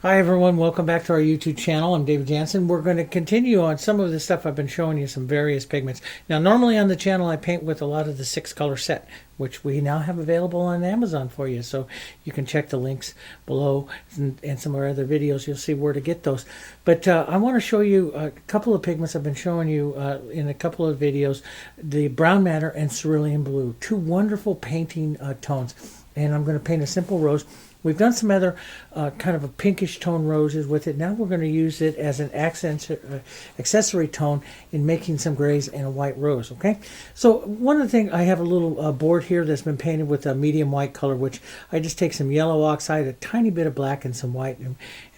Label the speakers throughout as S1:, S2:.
S1: Hi everyone, welcome back to our YouTube channel. I'm David Jansen. We're going to continue on some of the stuff I've been showing you, some various pigments. Now normally on the channel I paint with a lot of the 6-color set, which we now have available on Amazon for you. So you can check the links below and some of our other videos. You'll see where to get those. But I want to show you a couple of pigments I've been showing you in a couple of videos. The brown matter and cerulean blue, two wonderful painting tones. And I'm going to paint a simple rose. We've done some other kind of a pinkish tone roses with it. Now we're going to use it as an accessory tone in making some grays and a white rose, okay? So one of the things, I have a little board here that's been painted with a medium white color, which I just take some yellow oxide, a tiny bit of black and some white and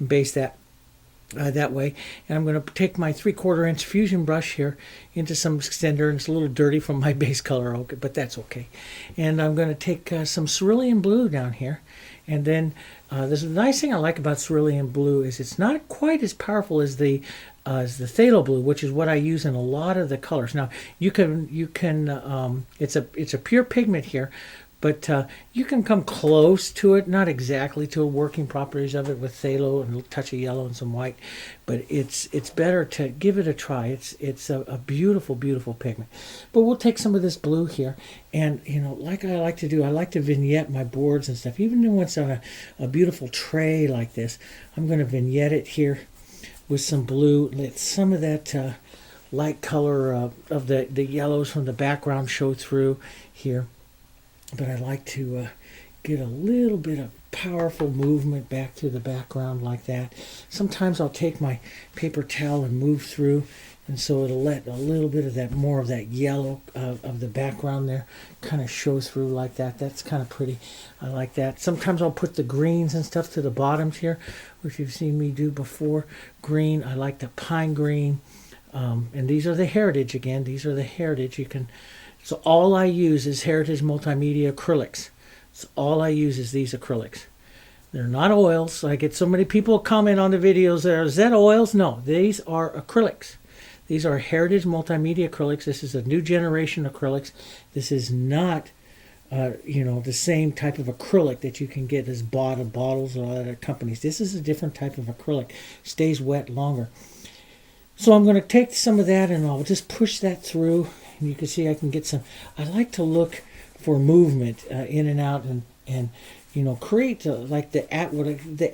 S1: base that that way. And I'm going to take my 3/4 inch fusion brush here into some extender, and it's a little dirty from my base color, okay, but that's okay. And I'm going to take some cerulean blue down here. And then the nice thing I like about cerulean blue is it's not quite as powerful as the phthalo blue, which is what I use in a lot of the colors. Now you can it's a pure pigment here, but you can come close to it, not exactly to working properties of it with phthalo and a touch of yellow and some white, but it's better to give it a try. It's a beautiful, beautiful pigment. But we'll take some of this blue here, and like I like to do, I like to vignette my boards and stuff. Even when it's on a beautiful tray like this, I'm going to vignette it here with some blue. Let some of that light color of the yellows from the background show through here. But I like to get a little bit of powerful movement back to the background like that. Sometimes I'll take my paper towel and move through, and so it'll let a little bit of that, more of that yellow of the background there kind of show through like that. That's kind of pretty. I like that. Sometimes I'll put the greens and stuff to the bottoms here, which you've seen me do before. Green, I like the pine green. And these are the Heritage again. These are the Heritage. So all I use is Heritage Multimedia acrylics. So all I use is these acrylics. They're not oils. I get so many people comment on the videos there. Is that oils? No, these are acrylics. These are Heritage Multimedia acrylics. This is a new generation acrylics. This is not, the same type of acrylic that you can get as bought in bottles or other companies. This is a different type of acrylic. Stays wet longer. So I'm going to take some of that and I'll just push that through. And you can see I can get some. I like to look for movement in and out and create like the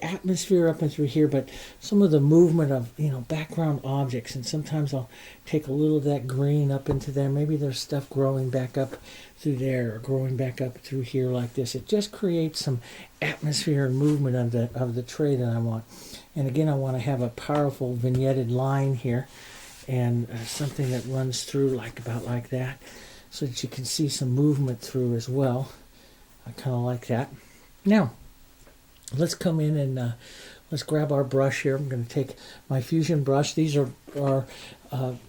S1: atmosphere up and through here, but some of the movement of background objects. And sometimes I'll take a little of that green up into there. Maybe there's stuff growing back up through there or growing back up through here like this. It just creates some atmosphere and movement of the tray that I want. And again, I want to have a powerful vignetted line here, and something that runs through about like that, so that you can see some movement through as well. I kind of like that. Now, let's come in and let's grab our brush here. I'm going to take my fusion brush. These are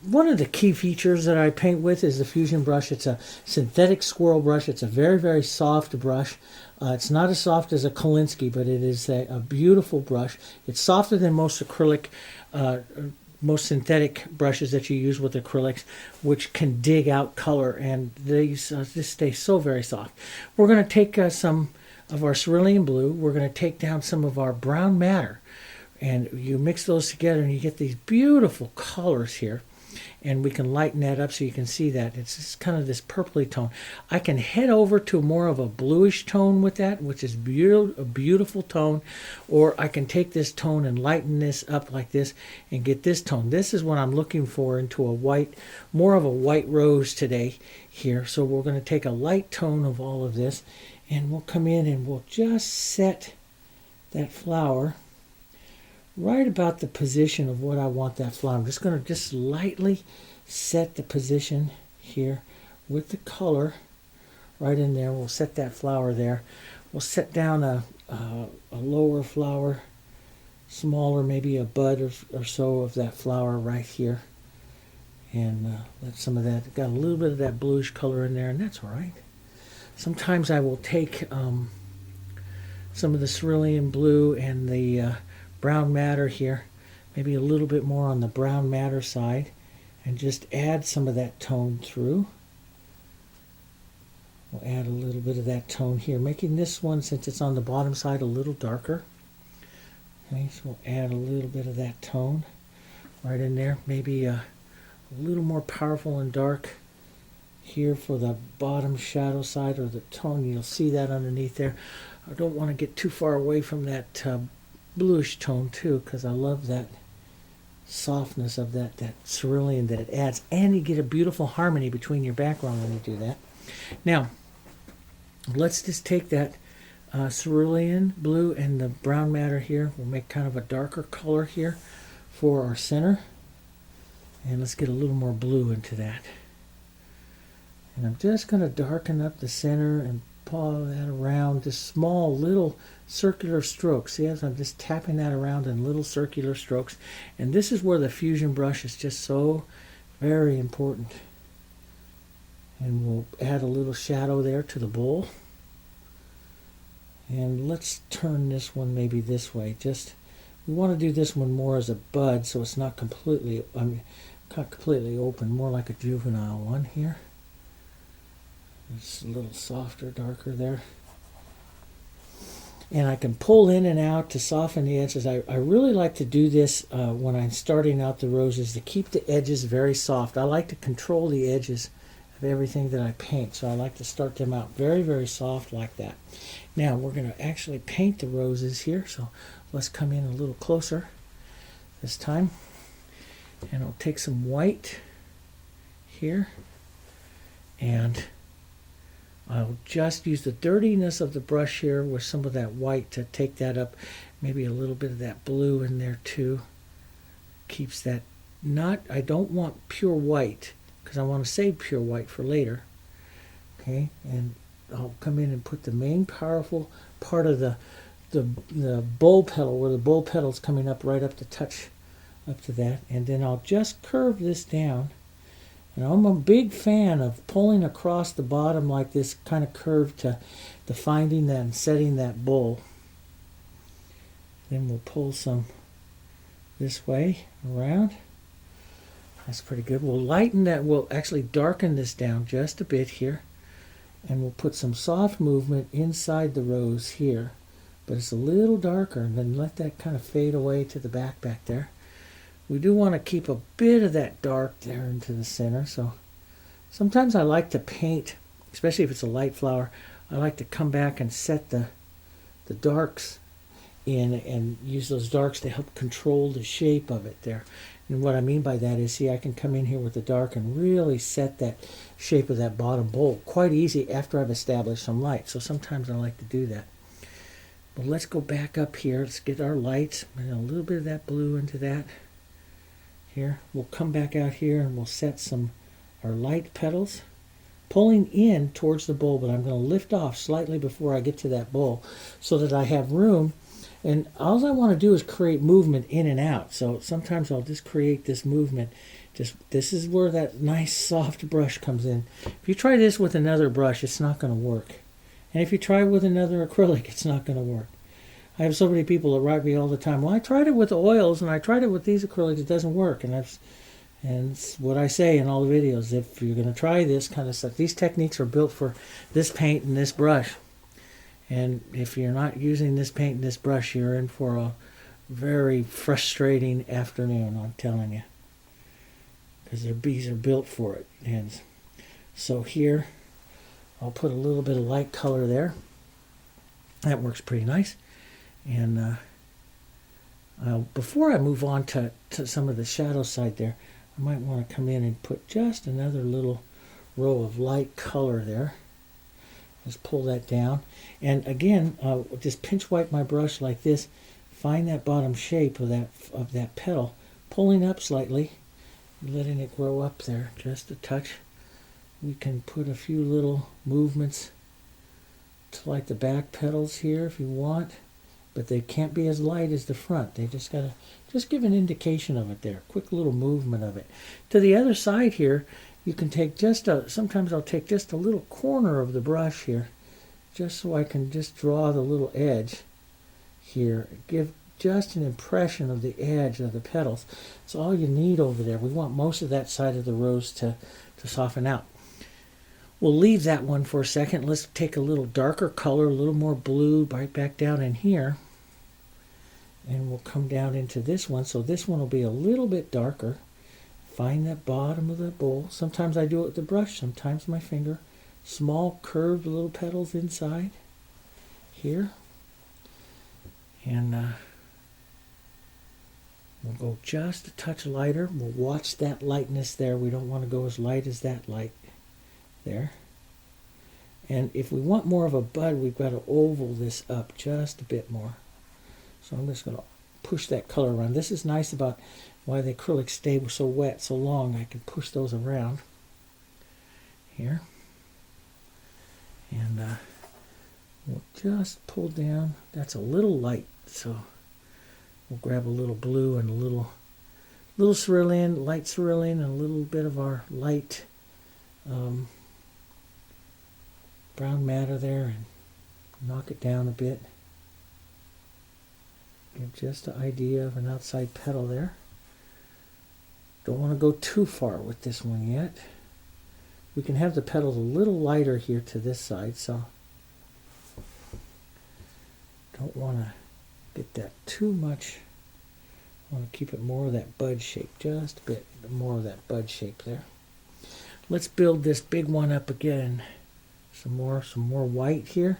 S1: one of the key features that I paint with is the fusion brush. It's a synthetic squirrel brush. It's a very, very soft brush. It's not as soft as a Kolinsky, but it is a beautiful brush. It's softer than most acrylic, most synthetic brushes that you use with acrylics, which can dig out color, and these just stay so very soft. We're going to take some of our cerulean blue. We're going to take down some of our brown matter, and you mix those together and you get these beautiful colors here. And we can lighten that up so you can see that. It's just kind of this purpley tone. I can head over to more of a bluish tone with that, which is a beautiful tone. Or I can take this tone and lighten this up like this and get this tone. This is what I'm looking for into a white, more of a white rose today here. So we're going to take a light tone of all of this, and we'll come in and we'll just set that flower right about the position of what I want that flower. I'm just going to just lightly set the position here with the color right in there. We'll set that flower there. We'll set down a lower flower, smaller, maybe a bud or so of that flower right here. And let some of that, got a little bit of that bluish color in there, and that's all right. Sometimes I will take some of the cerulean blue and the brown matter here, maybe a little bit more on the brown matter side, and just add some of that tone through. We'll add a little bit of that tone here, making this one, since it's on the bottom side, a little darker. Okay, so we'll add a little bit of that tone right in there. Maybe a little more powerful and dark here for the bottom shadow side or the tone. You'll see that underneath there. I don't want to get too far away from that bluish tone too, because I love that softness of that cerulean that it adds, and you get a beautiful harmony between your background when you do that. Now let's just take that cerulean blue and the brown matter here. We'll make kind of a darker color here for our center, and let's get a little more blue into that. And I'm just going to darken up the center and pull that around, just small little circular strokes. See, as I'm just tapping that around in little circular strokes. And this is where the fusion brush is just so very important. And we'll add a little shadow there to the bowl. And let's turn this one maybe this way. We want to do this one more as a bud, so it's not completely open, more like a juvenile one here. It's a little softer, darker there. And I can pull in and out to soften the edges. I really like to do this when I'm starting out the roses, to keep the edges very soft. I like to control the edges of everything that I paint, so I like to start them out very, very soft like that. Now we're going to actually paint the roses here, so let's come in a little closer this time. And I'll take some white here, and I'll just use the dirtiness of the brush here with some of that white to take that up. Maybe a little bit of that blue in there too. Keeps that I don't want pure white, because I want to save pure white for later. Okay, and I'll come in and put the main powerful part of the bowl petal, where the bowl petal's coming up right up to touch up to that. And then I'll just curve this down. And I'm a big fan of pulling across the bottom like this kind of curve to finding that and setting that bowl. Then we'll pull some this way around. That's pretty good. We'll lighten that. We'll actually darken this down just a bit here. And we'll put some soft movement inside the rose here. But it's a little darker, and then let that kind of fade away to the back there. We do want to keep a bit of that dark there into the center. So sometimes I like to paint, especially if it's a light flower, I like to come back and set the darks in and use those darks to help control the shape of it there. And what I mean by that is, see, I can come in here with the dark and really set that shape of that bottom bowl quite easy after I've established some light. So sometimes I like to do that. But let's go back up here. Let's get our lights and a little bit of that blue into that. Here, we'll come back out here and we'll set our light petals, pulling in towards the bowl, but I'm going to lift off slightly before I get to that bowl so that I have room. And all I want to do is create movement in and out. So sometimes I'll just create this movement. This is where that nice soft brush comes in. If you try this with another brush, it's not going to work. And if you try with another acrylic, it's not going to work. I have so many people that write me all the time, well, I tried it with oils and I tried it with these acrylics, it doesn't work. And it's what I say in all the videos. If you're going to try this kind of stuff, these techniques are built for this paint and this brush. And if you're not using this paint and this brush, you're in for a very frustrating afternoon, I'm telling you. Because their bees are built for it. And so here, I'll put a little bit of light color there. That works pretty nice. And before I move on to some of the shadow side there, I might want to come in and put just another little row of light color there. Just pull that down. And again, just pinch wipe my brush like this. Find that bottom shape of that petal. Pulling up slightly. Letting it grow up there just a touch. We can put a few little movements to like the back petals here if you want. But they can't be as light as the front. They just gotta give an indication of it there. Quick little movement of it. To the other side here, you can take sometimes I'll take just a little corner of the brush here, just so I can just draw the little edge here. Give just an impression of the edge of the petals. It's all you need over there. We want most of that side of the rose to soften out. We'll leave that one for a second. Let's take a little darker color, a little more blue, right back down in here. And we'll come down into this one. So this one will be a little bit darker. Find that bottom of the bowl. Sometimes I do it with the brush, sometimes my finger. Small curved little petals inside here. And we'll go just a touch lighter. We'll watch that lightness there. We don't want to go as light as that light there. And if we want more of a bud, we've got to oval this up just a bit more. So I'm just going to push that color around. This is nice about why the acrylics stay so wet so long. I can push those around here. And we'll just pull down. That's a little light, so we'll grab a little blue and a little cerulean, light cerulean, and a little bit of our light brown matter there, and knock it down a bit. Give just an idea of an outside petal there. Don't want to go too far with this one yet. We can have the petals a little lighter here to this side, so don't want to get that too much. I want to keep it more of that bud shape, just a bit more of that bud shape there. Let's build this big one up again. Some more white here.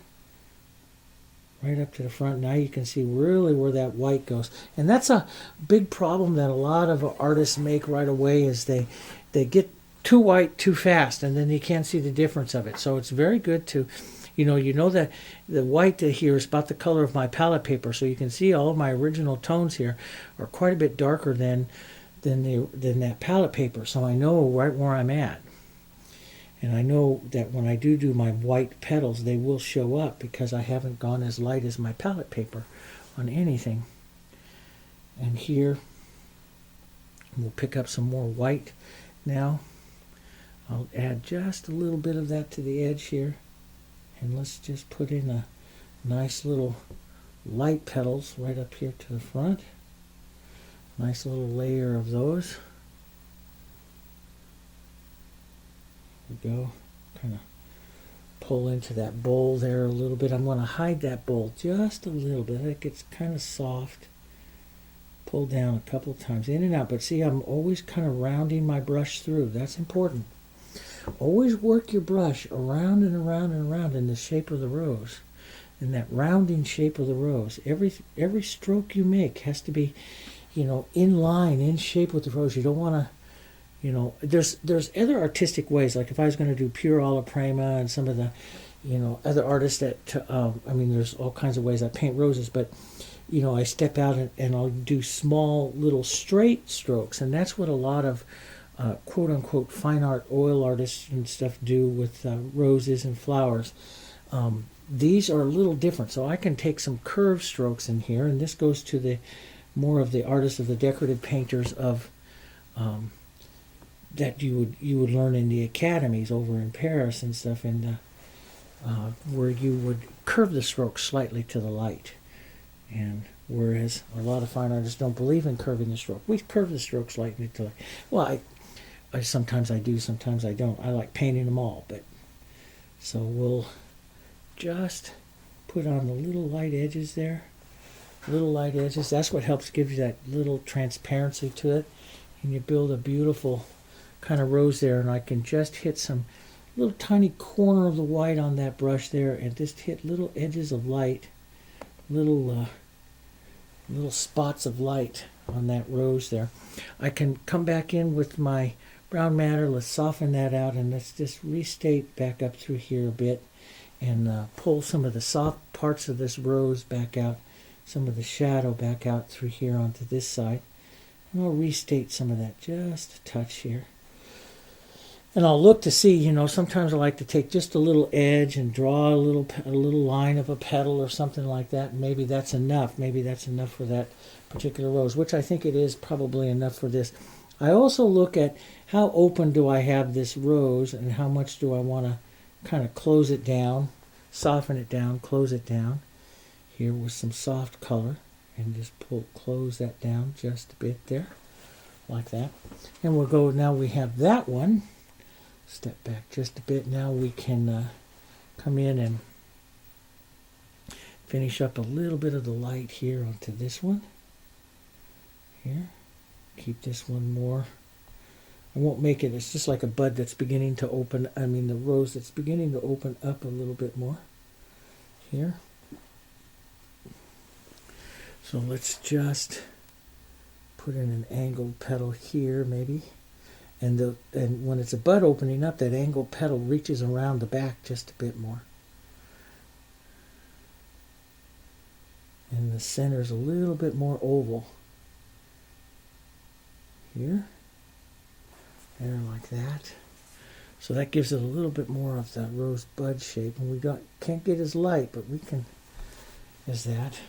S1: Right up to the front. Now you can see really where that white goes. And that's a big problem that a lot of artists make right away, is they get too white too fast, and then you can't see the difference of it. So it's very good to, you know that the white here is about the color of my palette paper, so you can see all of my original tones here are quite a bit darker than that palette paper. So I know right where I'm at. And I know that when I do my white petals, they will show up because I haven't gone as light as my palette paper on anything. And here, we'll pick up some more white now. I'll add just a little bit of that to the edge here. And let's just put in a nice little light petals right up here to the front. Nice little layer of those. We go, kind of pull into that bowl there a little bit. I'm going to hide that bowl just a little bit. It gets kind of soft. Pull down a couple of times, in and out. But see, I'm always kind of rounding my brush through. That's important. Always work your brush around and around and around in the shape of the rose. In that rounding shape of the rose. Every stroke you make has to be, in line, in shape with the rose. You don't want to, there's other artistic ways. Like if I was going to do pure alla prima and some of the, other artists that, there's all kinds of ways I paint roses, but, I step out and I'll do small little straight strokes. And that's what a lot of quote unquote fine art oil artists and stuff do with roses and flowers. These are a little different. So I can take some curved strokes in here, and this goes to the more of the artists of the decorative painters of that you would learn in the academies over in Paris and stuff, and where you would curve the strokes slightly to the light. And whereas a lot of fine artists don't believe in curving the stroke, we curve the stroke slightly to the light. Well, I sometimes I do, sometimes I don't. I like painting them all, but so we'll just put on the little light edges there. Little light edges. That's what helps give you that little transparency to it, and you build a beautiful kind of rose there. And I can just hit some little tiny corner of the white on that brush there, and just hit little edges of light, little spots of light on that rose there. I can come back in with my brown matter. Let's soften that out, and let's just restate back up through here a bit, and pull some of the soft parts of this rose back out, some of the shadow back out through here onto this side. And I'll restate some of that just a touch here. And I'll look to see, sometimes I like to take just a little edge and draw a little line of a petal or something like that. And maybe that's enough. Maybe that's enough for that particular rose, which I think it is probably enough for this. I also look at how open do I have this rose, and how much do I want to kind of close it down, soften it down, close it down here with some soft color, and just close that down just a bit there, like that. And we'll go, now we have that one. Step back just a bit. Now we can come in and finish up a little bit of the light here onto this one. here. Keep this one more. I won't make it, it's just like a bud that's beginning to open, the rose that's beginning to open up a little bit more here. So let's just put in an angled petal here maybe. And when it's a bud opening up, that angled petal reaches around the back just a bit more. And the center's a little bit more oval. Here. There, like that. So that gives it a little bit more of the rose bud shape. And we can't get as light, but we can, as that.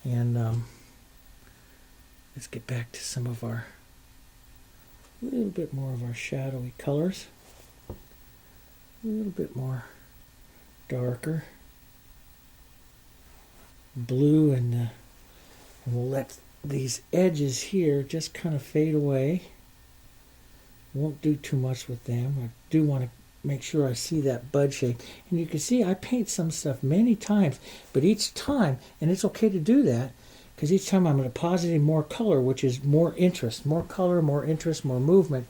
S1: And let's get back to some of a little bit more of our shadowy colors. A little bit more darker. Blue, and we'll let these edges here just kind of fade away. Won't do too much with them. I do want to make sure I see that bud shape. And you can see I paint some stuff many times, but each time, and it's okay to do that, because each time I'm depositing more color, which is more interest, more color, more interest, more movement.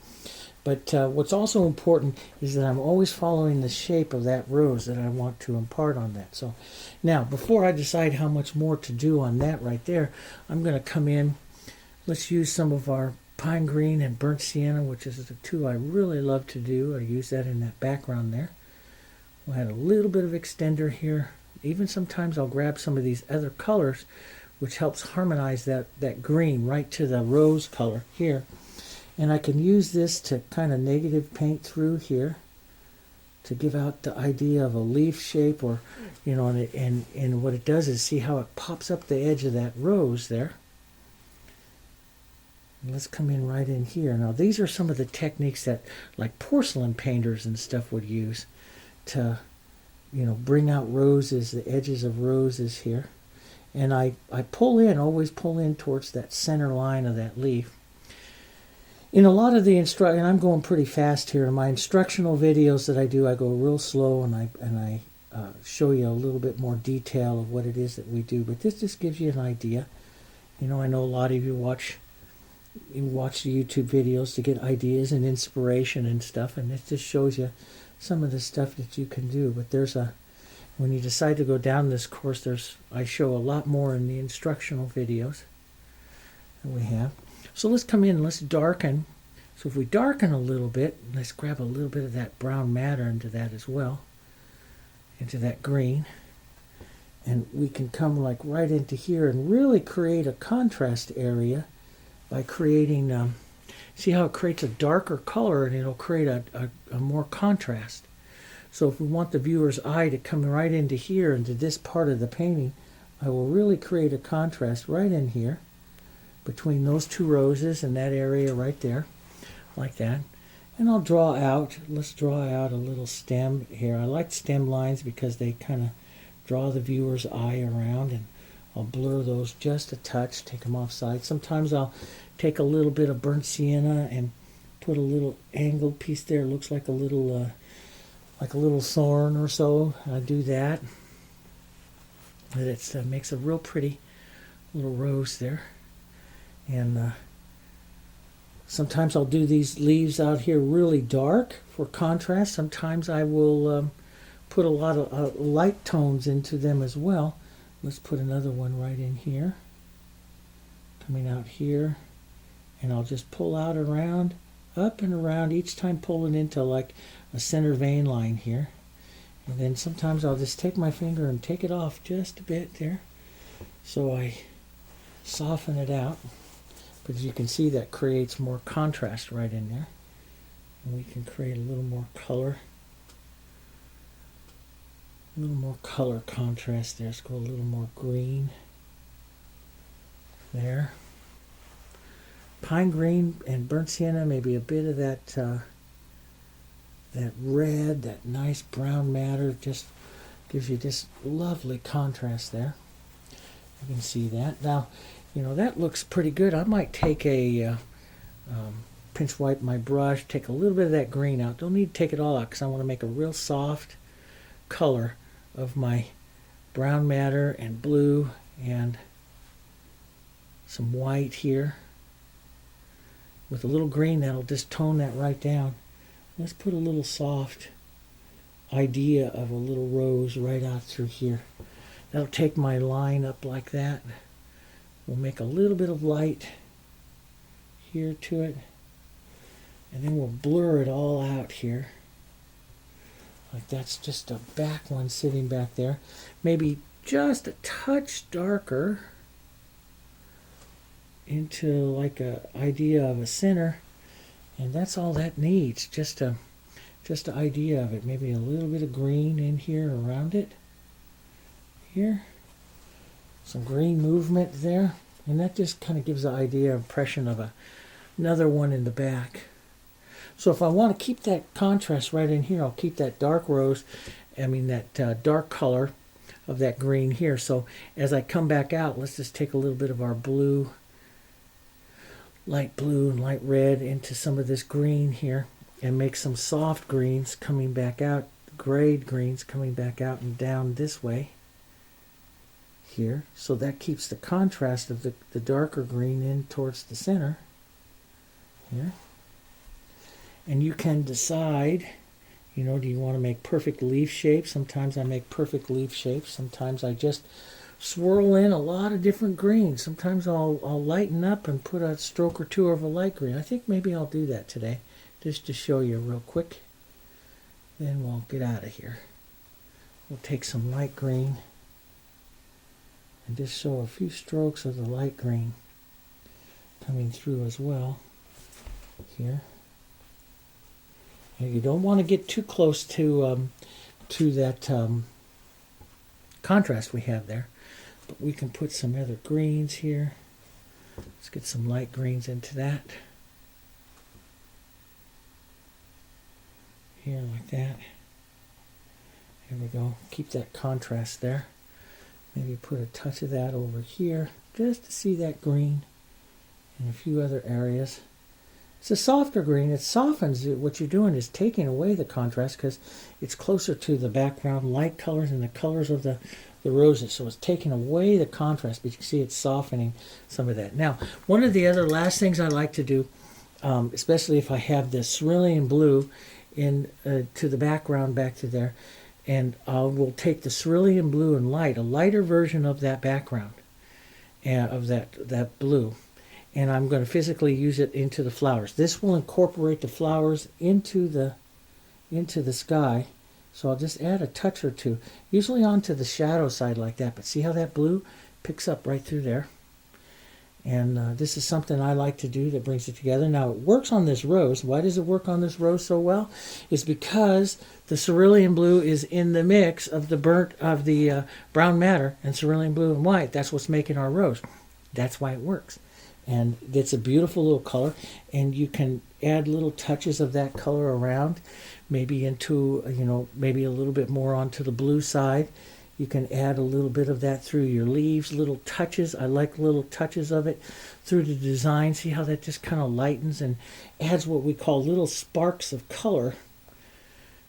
S1: But what's also important is that I'm always following the shape of that rose that I want to impart on that. So now, before I decide how much more to do on that right there, I'm going to come in. Let's use some of our pine green and burnt sienna, which is the two I really love to do. I use that in that background there. We'll add a little bit of extender here. Even sometimes I'll grab some of these other colors, which helps harmonize that green right to the rose color here. And I can use this to kind of negative paint through here to give out the idea of a leaf shape, or, and what it does is see how it pops up the edge of that rose there. And let's come in right in here. Now these are some of the techniques that like porcelain painters and stuff would use to, bring out roses, the edges of roses here. And I always pull in towards that center line of that leaf. In a lot of the and I'm going pretty fast here. In my instructional videos that I do, I go real slow, and I show you a little bit more detail of what it is that we do. But this just gives you an idea. I know a lot of you watch the YouTube videos to get ideas and inspiration and stuff, and it just shows you some of the stuff that you can do. But when you decide to go down this course, I show a lot more in the instructional videos that we have. So let's come in and let's darken. So if we darken a little bit, let's grab a little bit of that brown matter into that as well, into that green. And we can come like right into here and really create a contrast area by creating, see how it creates a darker color, and it'll create a more contrast. So if we want the viewer's eye to come right into here, into this part of the painting, I will really create a contrast right in here between those two roses and that area right there, like that. And I'll draw out, let's draw out a little stem here. I like stem lines because they kind of draw the viewer's eye around, and I'll blur those just a touch, take them offside. Sometimes I'll take a little bit of burnt sienna and put a little angled piece there. It looks like a little thorn or so. I do that. But it makes a real pretty little rose there. And sometimes I'll do these leaves out here really dark for contrast. Sometimes I will put a lot of light tones into them as well. Let's put another one right in here. Coming out here. And I'll just pull out around, up and around, each time pulling into like a center vein line here. And then sometimes I'll just take my finger and take it off just a bit there. So I soften it out. But as you can see, that creates more contrast right in there. And we can create a little more color. A little more color contrast there. Let's go a little more green. There. Pine green and burnt sienna, maybe a bit of that that red, that nice brown matter, just gives you this lovely contrast there. You can see that. Now, that looks pretty good. I might take a pinch wipe my brush, take a little bit of that green out. Don't need to take it all out because I want to make a real soft color of my brown matter and blue and some white here. With a little green, that'll just tone that right down. Let's put a little soft idea of a little rose right out through here. That'll take my line up like that. We'll make a little bit of light here to it. And then we'll blur it all out here. Like that's just a back one sitting back there. Maybe just a touch darker into like a idea of a center. And that's all that needs. Just an idea of it. Maybe a little bit of green in here around it. Here. Some green movement there. And that just kind of gives the idea, impression of another one in the back. So if I want to keep that contrast right in here, I'll keep that dark rose, that dark color of that green here. So as I come back out, let's just take a little bit of our blue and light red into some of this green here and make some soft greens coming back out, grayed greens coming back out and down this way here. So that keeps the contrast of the darker green in towards the center here. And you can decide, do you want to make perfect leaf shapes? Sometimes I make perfect leaf shapes. Sometimes I just swirl in a lot of different greens. Sometimes I'll lighten up and put a stroke or two of a light green. I think maybe I'll do that today, just to show you real quick. Then we'll get out of here. We'll take some light green and just show a few strokes of the light green coming through as well here. And you don't want to get too close to that contrast we have there. But we can put some other greens here. Let's get some light greens into that. Here like that. There we go. Keep that contrast there. Maybe put a touch of that over here just to see that green in a few other areas. It's a softer green. It softens it. What you're doing is taking away the contrast because it's closer to the background light colors and the colors of the roses. So it's taking away the contrast, but you can see it's softening some of that. Now, one of the other last things I like to do, especially if I have this cerulean blue in to the background back to there, and we'll take the cerulean blue and a lighter version of that background, of that blue. And I'm going to physically use it into the flowers. This will incorporate the flowers into the sky. So I'll just add a touch or two, usually onto the shadow side like that. But see how that blue picks up right through there? And this is something I like to do that brings it together. Now it works on this rose. Why does it work on this rose so well? It's because the cerulean blue is in the mix of the brown matter and cerulean blue and white. That's what's making our rose. That's why it works. And it's a beautiful little color, and you can add little touches of that color around, maybe into, maybe a little bit more onto the blue side. You can add a little bit of that through your leaves, little touches. I like little touches of it through the design. See how that just kind of lightens and adds what we call little sparks of color.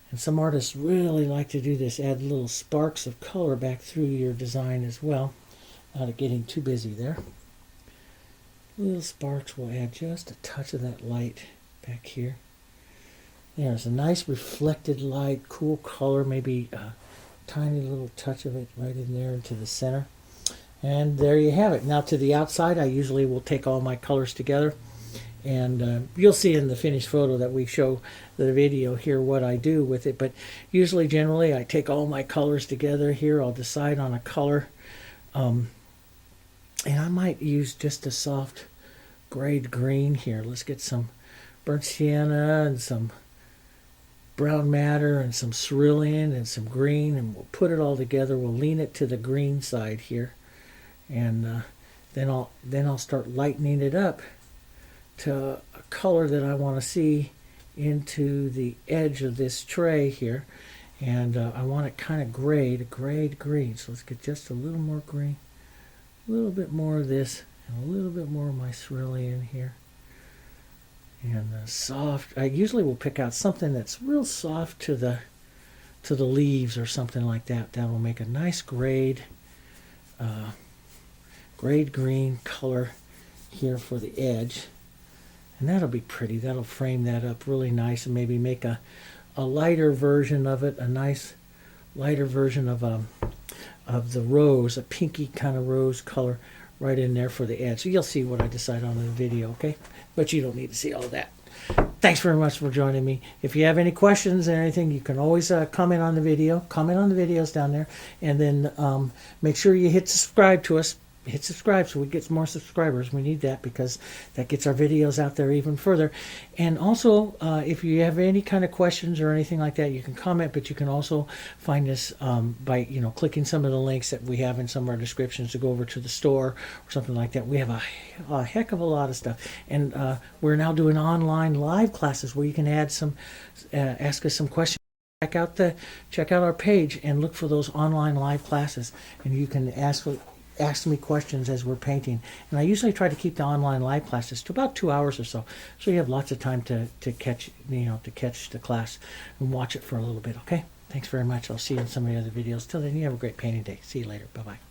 S1: And some artists really like to do this, add little sparks of color back through your design as well. Not getting too busy there. Little sparks will add just a touch of that light back here. There's a nice reflected light, cool color, maybe a tiny little touch of it right in there into the center. And there you have it. Now to the outside, I usually will take all my colors together. And you'll see in the finished photo that we show the video here what I do with it. But usually, generally, I take all my colors together here. I'll decide on a color. And I might use just a soft grayed green here. Let's get some burnt sienna and some brown matter and some cerulean and some green, and we'll put it all together. We'll lean it to the green side here, and then I'll start lightening it up to a color that I want to see into the edge of this tray here, and I want it kind of grayed, a grayed green. So let's get just a little more green. A little bit more of this, and a little bit more of my cerulean here. And soft. I usually will pick out something that's real soft to the leaves or something like that. That will make a nice grayed green color here for the edge. And that'll be pretty. That'll frame that up really nice, and maybe make a lighter version of it, a nice lighter version of the rose, a pinky kind of rose color right in there for the edge. So you'll see what I decide on in the video, okay? But you don't need to see all of that. Thanks very much for joining me. If you have any questions or anything, you can always comment on the video. Comment on the videos down there. And then make sure you hit subscribe to us. Hit subscribe so we get more subscribers. We need that because that gets our videos out there even further. And also, if you have any kind of questions or anything like that, you can comment, but you can also find us by clicking some of the links that we have in some of our descriptions to go over to the store or something like that. We have a heck of a lot of stuff. And we're now doing online live classes where you can add some, ask us some questions. Check out our page and look for those online live classes, and you can ask me questions as we're painting. And I usually try to keep the online live classes to about 2 hours or so you have lots of time to catch the class and watch it for a little bit. Okay, thanks very much. I'll see you in some of the other videos. Till then, you have a great painting day. See you later. Bye bye.